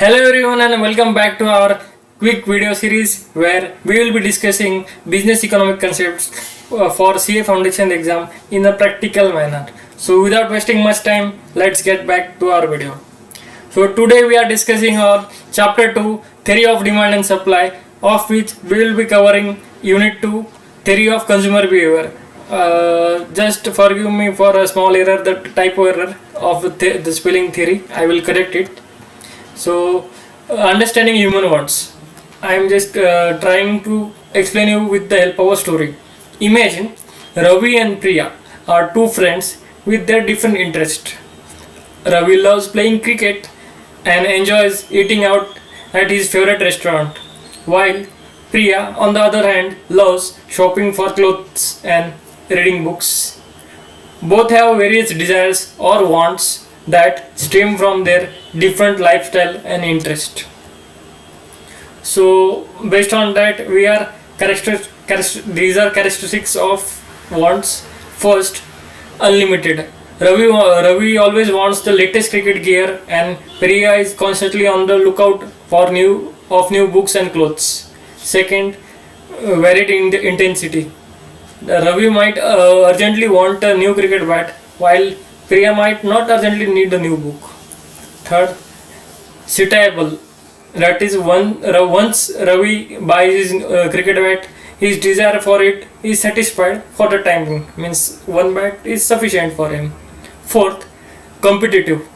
Hello everyone and welcome back to our quick video series where we will be discussing business economic concepts for CA Foundation exam in a practical manner. So without wasting much time, let's get back to our video. So today we are discussing our chapter 2 theory of demand and supply, of which we will be covering unit 2 theory of consumer behavior. Just forgive me for a small error, the typo error of the spelling theory. I will correct it. So, understanding human wants. I am just trying to explain you with the help of a story. Imagine Ravi and Priya are two friends with their different interests. Ravi loves playing cricket and enjoys eating out at his favorite restaurant, while Priya, on the other hand, loves shopping for clothes and reading books. Both have various desires or wants that stem from their different lifestyle and interest. So based on that, we are these are characteristics of wants. First, unlimited. Ravi always wants the latest cricket gear, and Priya is constantly on the lookout for new books and clothes. Second, varied in the intensity. Ravi might urgently want a new cricket bat, while Priya might not urgently need a new book. Third, satiable. That is, once Ravi buys his cricket bat, his desire for it is satisfied for the time being. Means one bat is sufficient for him. Fourth, competitive.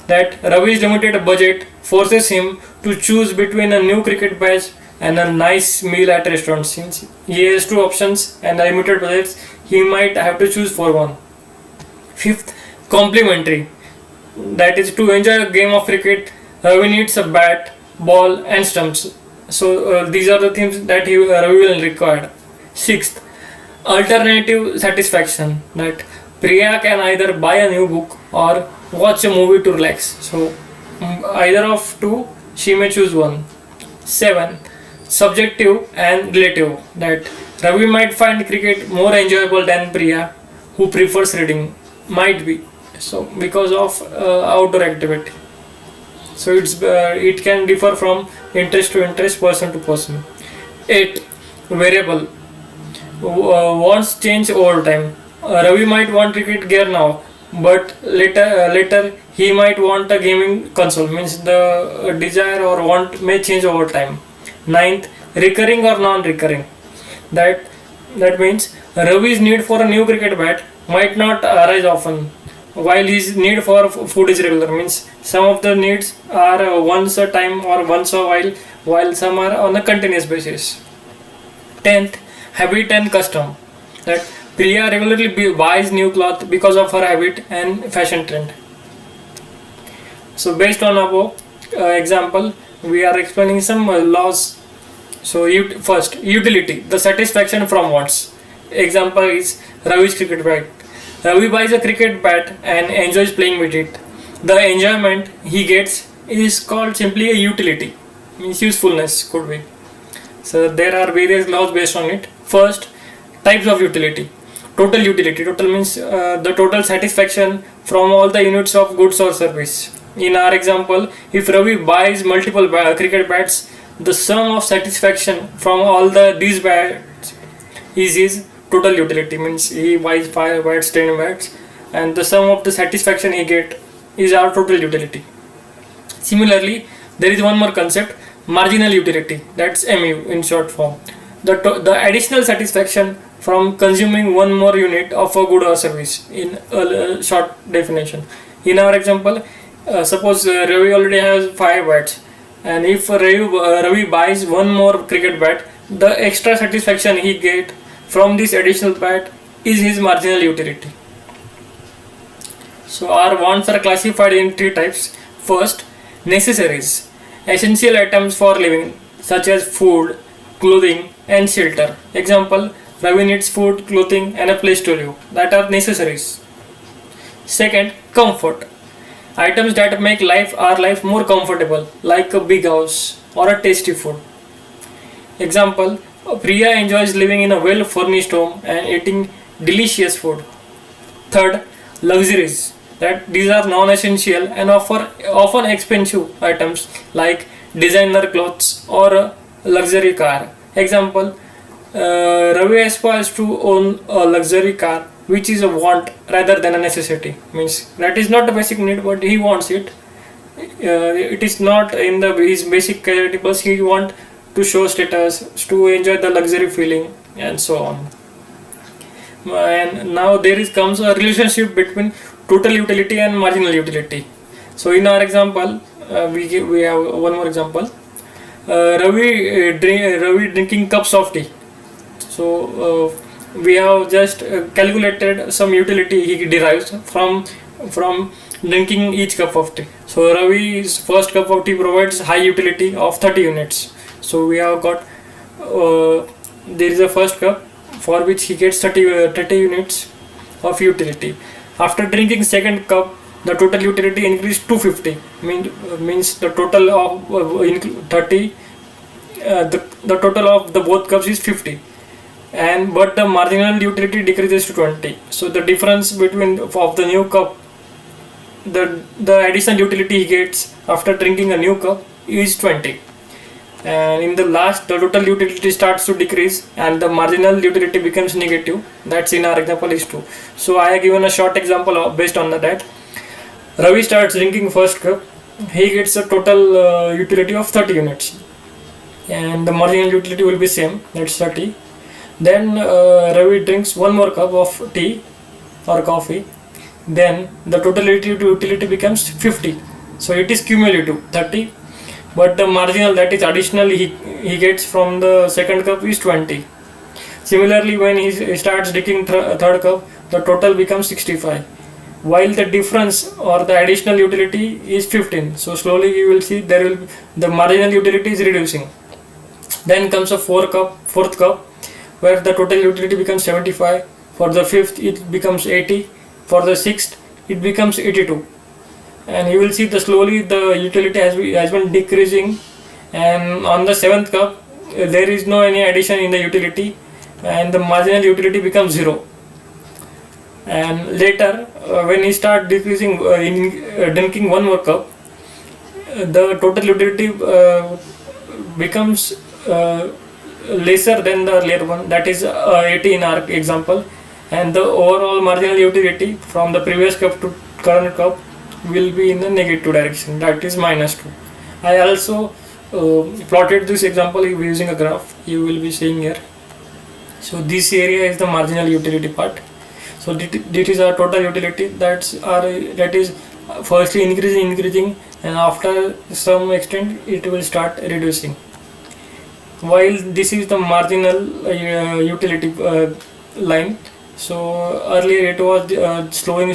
That Ravi's limited budget forces him to choose between a new cricket bat and a nice meal at restaurant. Since he has two options and limited budgets, he might have to choose for one. Fifth, complementary. That is, to enjoy a game of cricket, Ravi needs a bat, ball, and stumps. So these are the things that Ravi will require. Sixth, alternative satisfaction. That Priya can either buy a new book or watch a movie to relax. So either of two, she may choose one. Seven, subjective and relative. That Ravi might find cricket more enjoyable than Priya, who prefers reading. Might be so because of outdoor activity. So it can differ from interest to interest, person to person. 8, variable. Wants change over time. Ravi might want cricket gear now, but later he might want a gaming console. Means the desire or want may change over time. Ninth, recurring or non-recurring. That means Ravi's need for a new cricket bat might not arise often, while his need for food is regular. Means some of the needs are once a time or once a while some are on a continuous basis. 10th, habit and custom. That Priya regularly buys new cloth because of her habit and fashion trend. So based on above example, we are explaining some laws. So first, utility, the satisfaction from wants. Example is Ravi's cricket bat. Ravi buys a cricket bat and enjoys playing with it. The enjoyment he gets is called simply a utility. Means usefulness could be. So there are various laws based on it. First, types of utility. Total utility. Total means the total satisfaction from all the units of goods or service. In our example, if Ravi buys multiple cricket bats, the sum of satisfaction from all these bats is his total utility. Means he buys 5 bats, 10 bats, and the sum of the satisfaction he get is our total utility. Similarly, there is one more concept, marginal utility. That's MU in short form. The additional satisfaction from consuming one more unit of a good or service in a short definition. In our example, suppose Ravi already has 5 bats, and if Ravi buys one more cricket bat, the extra satisfaction he get from this additional bat is his marginal utility. So our wants are classified in 3 types. First, necessaries, essential items for living, such as food, clothing, and shelter. Example, Ravi needs food, clothing, and a place to live. That are necessaries. Second, comfort, items that make our life more comfortable, like a big house or a tasty food. Example, Priya enjoys living in a well-furnished home and eating delicious food. Third, luxuries, that these are non-essential and often expensive items like designer clothes or a luxury car. Example, Ravi aspires to own a luxury car, which is a want rather than a necessity. Means that is not a basic need, but he wants it. It is not in the his basic character, but he want to show status, to enjoy the luxury feeling, and so on. And now there is comes a relationship between total utility and marginal utility. So in our example, we have one more example. Ravi drinking cups of tea. So we have just calculated some utility he derives from drinking each cup of tea. So Ravi's first cup of tea provides high utility of 30 units. So we have got there is a first cup for which he gets 30 units of utility. After drinking second cup, the total utility increased to 50. Means the total of 30, the total of the both cups is 50, and but the marginal utility decreases to 20. So the difference between of the new cup, the additional utility he gets after drinking a new cup is 20. And in the last, the total utility starts to decrease and the marginal utility becomes negative. That's in our example is 2. So I have given a short example based on that. Ravi starts drinking first cup, he gets a total utility of 30 units, and the marginal utility will be same, that's 30. Then Ravi drinks one more cup of tea or coffee, then the total utility becomes 50. So it is cumulative 30, but the marginal, that is additional, he gets from the second cup is 20. Similarly, when he starts drinking third cup, the total becomes 65, while the difference or the additional utility is 15. So slowly you will see the marginal utility is reducing. Then comes a fourth cup, where the total utility becomes 75. For the fifth, it becomes 80. For the sixth, it becomes 82. And you will see slowly the utility has been decreasing. And on the seventh cup, there is no any addition in the utility, and the marginal utility becomes 0. And later, when he start decreasing drinking one more cup, the total utility becomes lesser than the earlier one, that is 80 in our example, and the overall marginal utility from the previous cup to current cup will be in the negative direction, that is -2. I also plotted this example using a graph, you will be seeing here. So this area is the marginal utility part. So this is our total utility, that is firstly increasing, and after some extent it will start reducing, while this is the marginal utility line. So earlier it was slowing,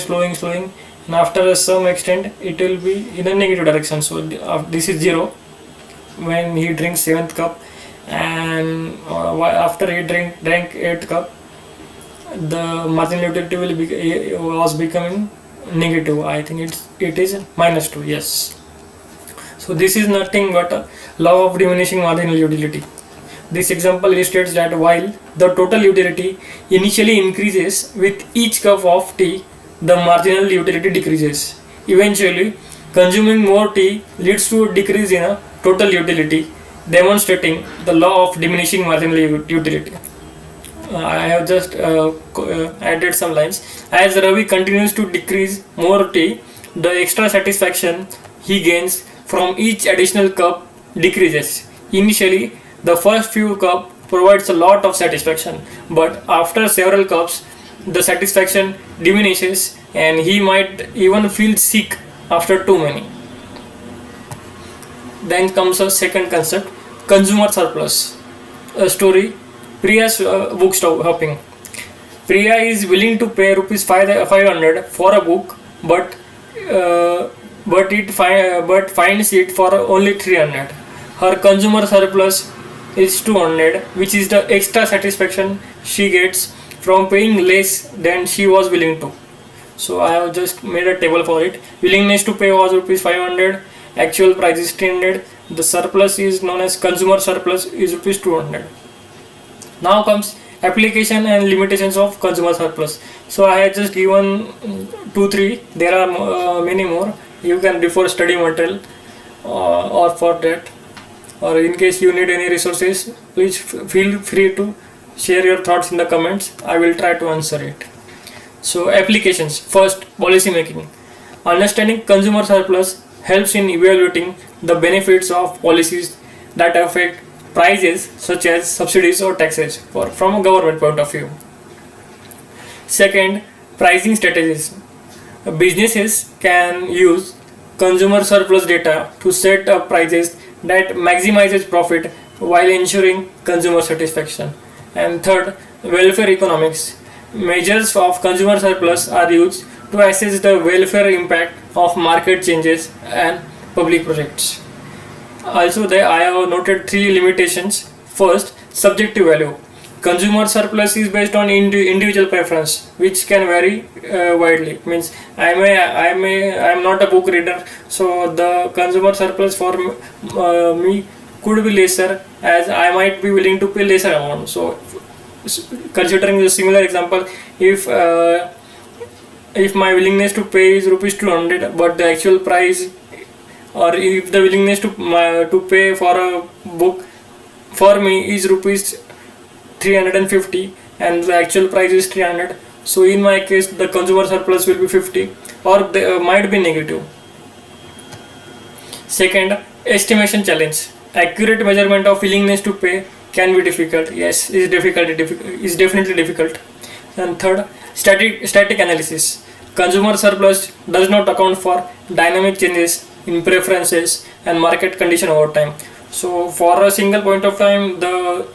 and after some extent it will be in a negative direction. So this is 0 when he drinks 7th cup, and after he drank 8th cup, the marginal utility was becoming negative. I think it is -2. Yes. So this is nothing but a law of diminishing marginal utility. This example illustrates that while the total utility initially increases with each cup of tea, the marginal utility decreases. Eventually, consuming more tea leads to a decrease in a total utility, demonstrating the law of diminishing marginal utility. I have just added some lines. As Ravi continues to decrease more tea, the extra satisfaction he gains from each additional cup decreases. Initially, the first few cups provides a lot of satisfaction, but after several cups, the satisfaction diminishes and he might even feel sick after too many. Then comes a second concept, consumer surplus. A story, Priya's book hopping. Priya is willing to pay rupees 500 for a book, but finds it for only 300. Her consumer surplus is 200, which is the extra satisfaction she gets from paying less than she was willing to. So I have just made a table for it. Willingness to pay was rupees 500, actual price is 300. The surplus is known as consumer surplus is rupees 200. Now comes Application and limitations of consumer surplus. So I have just given 2 3. There are many more. You can refer study material or for that, or in case you need any resources, please feel free to share your thoughts in the comments. I will try to answer it. So applications. First, policy making. Understanding consumer surplus helps in evaluating the benefits of policies that affect prices, such as subsidies or taxes, from a government point of view. Second, pricing strategies. Businesses can use consumer surplus data to set up prices that maximizes profit while ensuring consumer satisfaction. And third, welfare economics. Measures of consumer surplus are used to assess the welfare impact of market changes and public projects. Also, I have noted 3 limitations. First, subjective value. Consumer surplus is based on individual preference, which can vary widely. Means I am not a book reader, so the consumer surplus for me could be lesser, as I might be willing to pay lesser amount. So, considering the similar example, if my willingness to pay is rupees 200, but the actual price, or if the willingness to pay for a book for me is rupees 350 and the actual price is 300, so in my case the consumer surplus will be 50, or might be negative. Second, estimation challenge. Accurate measurement of willingness to pay can be difficult. Yes, is definitely difficult. And third, static analysis. Consumer surplus does not account for dynamic changes in preferences and market condition over time. So for a single point of time, the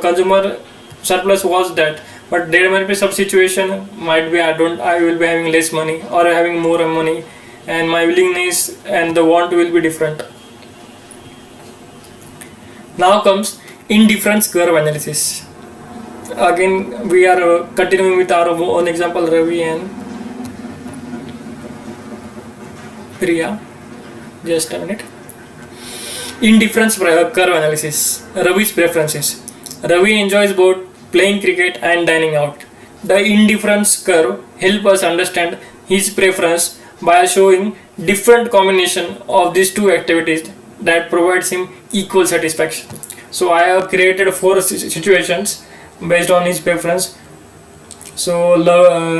consumer surplus was that, but there might be some situation, might be I will be having less money or having more money, and my willingness and the want will be different. Now comes indifference curve analysis. Again, we are continuing with our own example, Ravi and Priya. Just a minute. Indifference curve analysis. Ravi's preferences. Ravi enjoys both playing cricket and dining out. The indifference curve helps us understand his preference by showing different combination of these two activities that provides him equal satisfaction. So I have created 4 situations based on his preference. So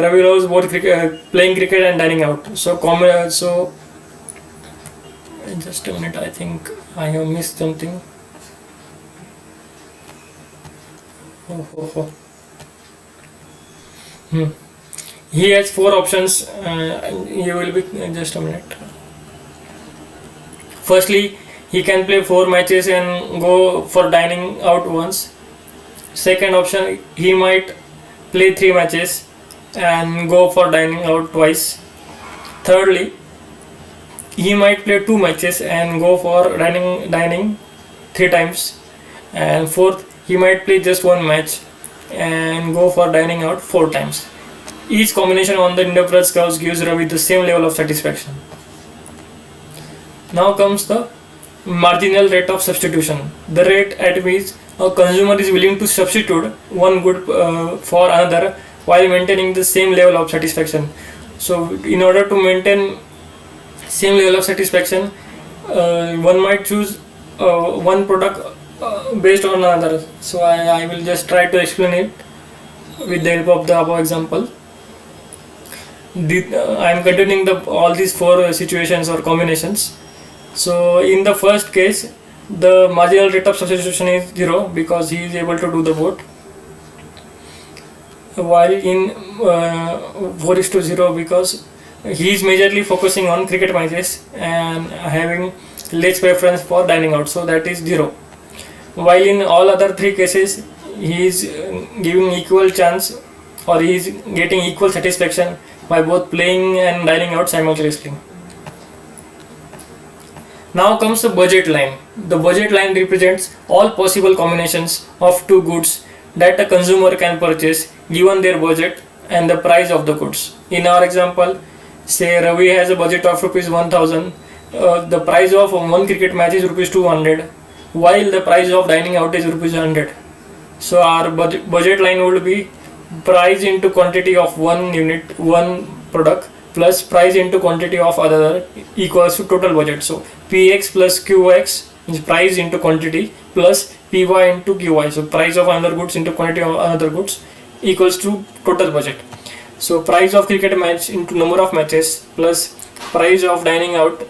Ravi loves both playing cricket and dining out. So just a minute, I think I have missed something. He has 4 options. He will be just a minute. Firstly, he can play 4 matches and go for dining out once. Second option, he might play 3 matches and go for dining out twice. Thirdly, he might play 2 matches and go for dining 3 times. And fourth, he might play just 1 match and go for dining out 4 times. Each combination on the indifference curves gives Ravi the same level of satisfaction. Now comes the marginal rate of substitution. The rate at which a consumer is willing to substitute one good for another while maintaining the same level of satisfaction. So in order to maintain same level of satisfaction, one might choose one product based on another. So I will just try to explain it with the help of the above example. I am continuing all these 4 situations or combinations. So in the first case, the marginal rate of substitution is 0 because he is able to do the both, while in 4:0 because he is majorly focusing on cricket matches and having less preference for dining out, so that is 0. While in all other 3 cases, he is giving equal chance, or he is getting equal satisfaction by both playing and dining out simultaneously. Now comes the budget line. The budget line represents all possible combinations of 2 goods that a consumer can purchase given their budget and the price of the goods. In our example, say Ravi has a budget of rupees 1000. The price of one cricket match is rupees 200, while the price of dining out is rupees 100. So our budget line would be price into quantity of one unit, one product, plus price into quantity of other equals to total budget. So Px plus Qx is price into quantity plus Py into Qy. So price of another goods into quantity of another goods equals to total budget. So price of cricket match into number of matches plus price of dining out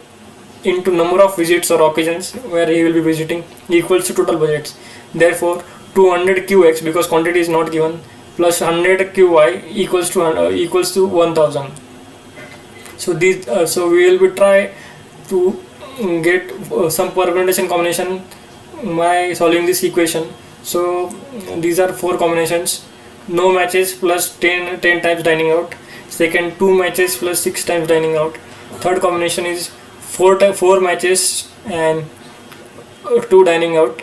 into number of visits or occasions where he will be visiting equals to total budgets. Therefore 200 Qx, because quantity is not given, plus 100 Qy equals to 1000. So these so we will be try to get some permutation combination by solving this equation. So these are four combinations: no matches plus 10 times dining out, second 2 matches plus 6 times dining out, third combination is 4 matches and 2 dining out,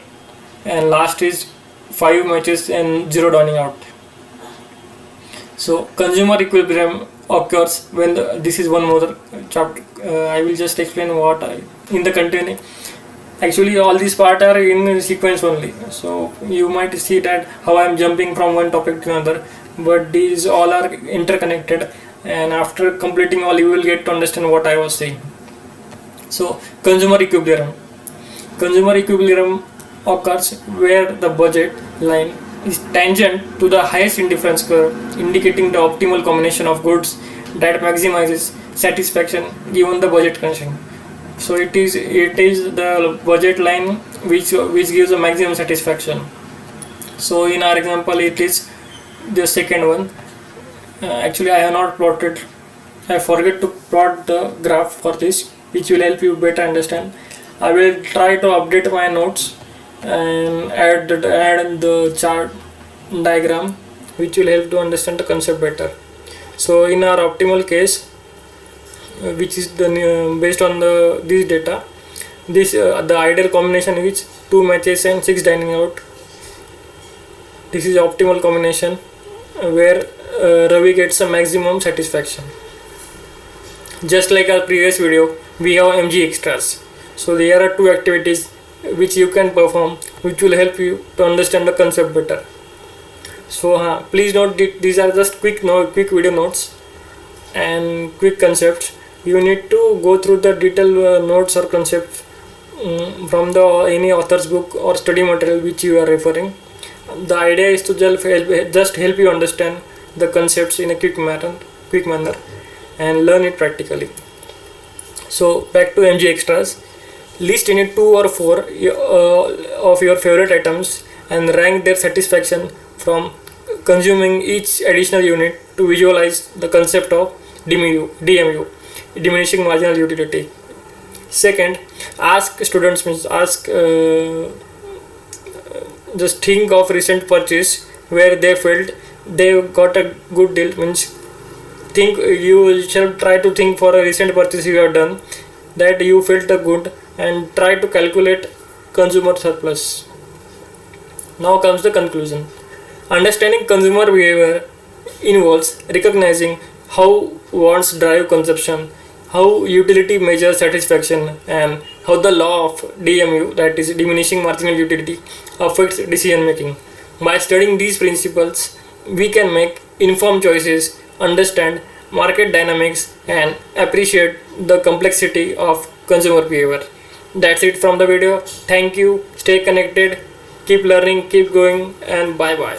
and last is 5 matches and 0 dining out. So consumer equilibrium occurs when this is one more chapter. I will just explain what in the continuing. Actually all these parts are in sequence only, so you might see that how I am jumping from one topic to another, but these all are interconnected, and after completing all you will get to understand what I was saying. So consumer equilibrium occurs where the budget line is tangent to the highest indifference curve, indicating the optimal combination of goods that maximizes satisfaction given the budget constraint. So it is the budget line which gives a maximum satisfaction. So in our example it is the second one. Actually I have not plotted, I forget to plot the graph for this, which will help you better understand. I will try to update my notes and add the chart diagram, which will help to understand the concept better. So in our optimal case, which is the based on this data, the ideal combination is 2 matches and 6 dining out. This is optimal combination where Ravi gets a maximum satisfaction. Just like our previous video, we have MG extras. So there are 2 activities which you can perform, which will help you to understand the concept better. So please note these are just quick video notes and quick concepts. You need to go through the detailed notes or concepts from any author's book or study material which you are referring. The idea is to just help you understand the concepts in a quick manner and learn it practically. So back to MG extras. List any 2 or 4 of your favorite items and rank their satisfaction from consuming each additional unit to visualize the concept of DMU, diminishing marginal utility. Second, just think of recent purchase where they felt they got a good deal. You shall try to think for a recent purchase you have done that you felt a good, and try to calculate consumer surplus. Now comes the conclusion. Understanding consumer behavior involves recognizing how wants drive consumption, how utility measures satisfaction, and how the law of DMU, that is diminishing marginal utility, affects decision making. By studying these principles, we can make informed choices, understand market dynamics, and appreciate the complexity of consumer behavior. That's it from the video. Thank you. Stay connected. Keep learning, keep going, and bye bye.